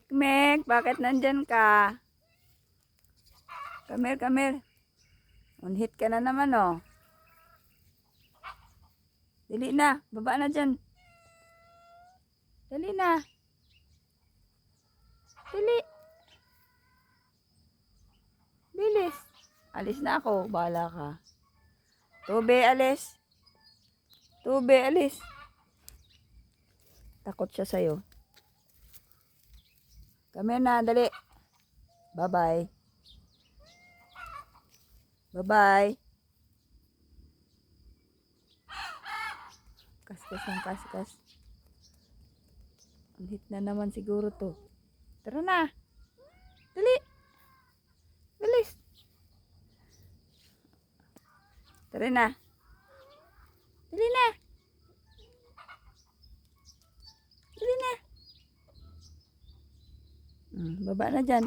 Mek, bakit nandyan ka? Come here, come here. Unhit ka na naman, oh. Dali na, baba na dyan. Dali na. Dali. Bilis. Alis na ako, bahala ka. Tube, alis. Tube, alis. Takot siya sa'yo. Come here na, dali. Bye-bye. Bye-bye. Kaskas ang kaskas. Ang hit na naman siguro to. Tara na. Dali. Bilis. Tara na. Dali na. Dali na. Baba na dyan.